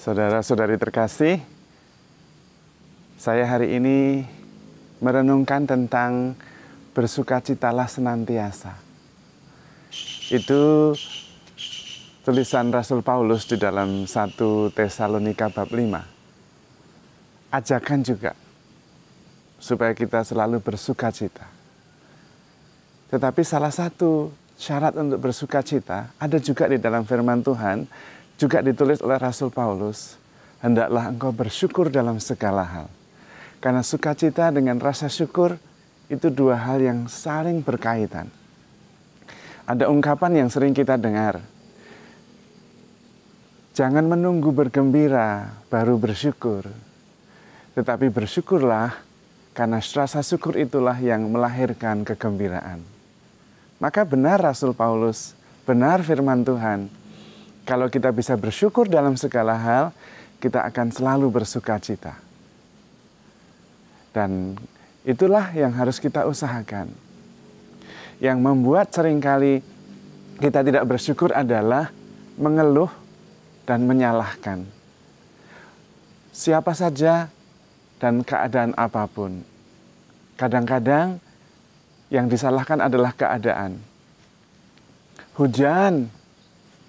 Saudara-saudari terkasih, saya hari ini merenungkan tentang bersukacitalah senantiasa. Itu tulisan Rasul Paulus di dalam 1 Tesalonika bab 5. Ajakan juga supaya kita selalu bersukacita. Tetapi salah satu syarat untuk bersukacita ada juga di dalam firman Tuhan, juga ditulis oleh Rasul Paulus, hendaklah engkau bersyukur dalam segala hal. Karena sukacita dengan rasa syukur itu dua hal yang saling berkaitan. Ada ungkapan yang sering kita dengar, jangan menunggu bergembira baru bersyukur, tetapi bersyukurlah karena rasa syukur itulah yang melahirkan kegembiraan. Maka benar Rasul Paulus, benar firman Tuhan, kalau kita bisa bersyukur dalam segala hal, kita akan selalu bersukacita. Dan itulah yang harus kita usahakan. Yang membuat seringkali kita tidak bersyukur adalah mengeluh dan menyalahkan. Siapa saja dan keadaan apapun. Kadang-kadang yang disalahkan adalah keadaan. Hujan,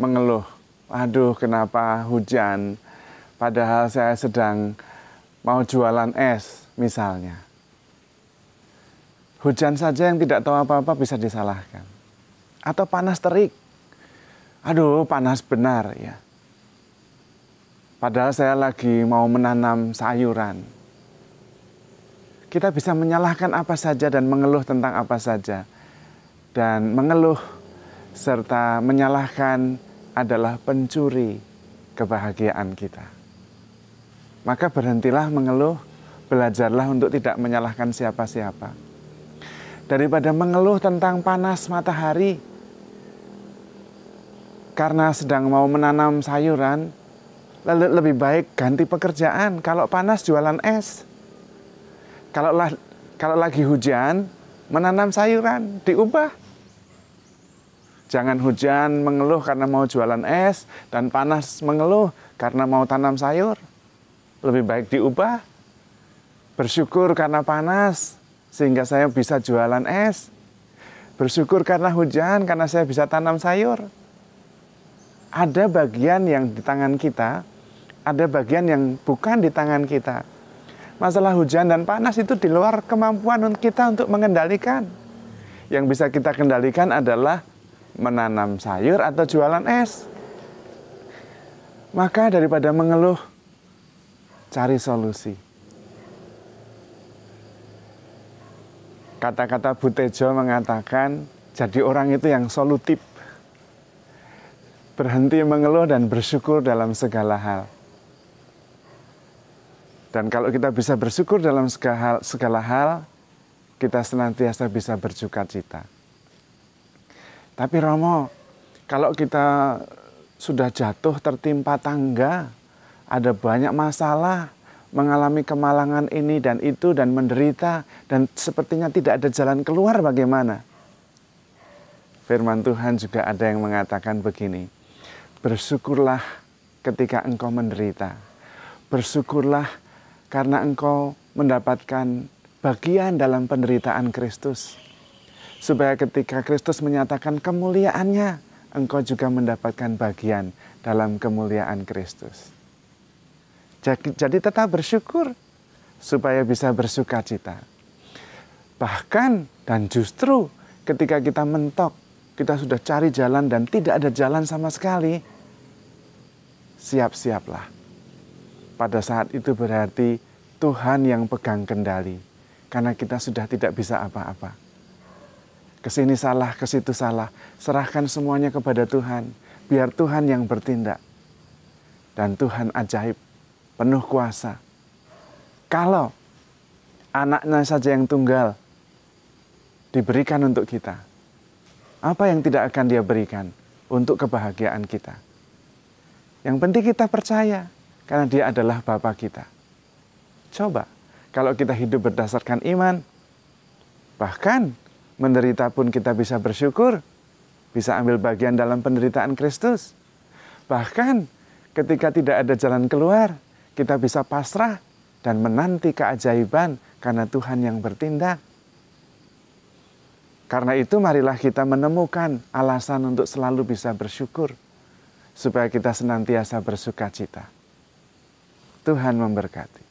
mengeluh. Aduh, kenapa hujan? Padahal saya sedang mau jualan es, misalnya. Hujan saja yang tidak tahu apa-apa bisa disalahkan. Atau panas terik. Aduh, panas benar ya. Padahal saya lagi mau menanam sayuran. Kita bisa menyalahkan apa saja dan mengeluh tentang apa saja. Dan mengeluh serta menyalahkan adalah pencuri kebahagiaan kita. Maka berhentilah mengeluh, belajarlah untuk tidak menyalahkan siapa-siapa. Daripada mengeluh tentang panas matahari, karena sedang mau menanam sayuran, lalu lebih baik ganti pekerjaan. Kalau panas jualan es. Kalau lagi hujan, menanam sayuran, diubah. Jangan hujan mengeluh karena mau jualan es, dan panas mengeluh karena mau tanam sayur. Lebih baik diubah. Bersyukur karena panas, sehingga saya bisa jualan es. Bersyukur karena hujan, karena saya bisa tanam sayur. Ada bagian yang di tangan kita, ada bagian yang bukan di tangan kita. Masalah hujan dan panas itu di luar kemampuan kita untuk mengendalikan. Yang bisa kita kendalikan adalah menanam sayur atau jualan es. Maka daripada mengeluh, cari solusi. Kata-kata Butejo mengatakan, jadi orang itu yang solutif. Berhenti mengeluh dan bersyukur dalam segala hal. Dan kalau kita bisa bersyukur dalam segala hal, kita senantiasa bisa bersukacita. Tapi Romo, kalau kita sudah jatuh tertimpa tangga, ada banyak masalah, mengalami kemalangan ini dan itu dan menderita, dan sepertinya tidak ada jalan keluar, bagaimana? Firman Tuhan juga ada yang mengatakan begini, bersyukurlah ketika engkau menderita. Bersyukurlah karena engkau mendapatkan bagian dalam penderitaan Kristus. Supaya ketika Kristus menyatakan kemuliaannya, engkau juga mendapatkan bagian dalam kemuliaan Kristus. Jadi tetap bersyukur, supaya bisa bersukacita. Bahkan dan justru ketika kita mentok, kita sudah cari jalan dan tidak ada jalan sama sekali, siap-siaplah. Pada saat itu berarti Tuhan yang pegang kendali, karena kita sudah tidak bisa apa-apa. Kesini salah, ke situ salah. Serahkan semuanya kepada Tuhan. Biar Tuhan yang bertindak. Dan Tuhan ajaib, penuh kuasa. Kalau anaknya saja yang tunggal diberikan untuk kita, apa yang tidak akan Dia berikan untuk kebahagiaan kita? Yang penting kita percaya, karena Dia adalah Bapa kita. Coba, kalau kita hidup berdasarkan iman, bahkan menderita pun kita bisa bersyukur, bisa ambil bagian dalam penderitaan Kristus. Bahkan ketika tidak ada jalan keluar, kita bisa pasrah dan menanti keajaiban karena Tuhan yang bertindak. Karena itu marilah kita menemukan alasan untuk selalu bisa bersyukur, supaya kita senantiasa bersuka cita. Tuhan memberkati.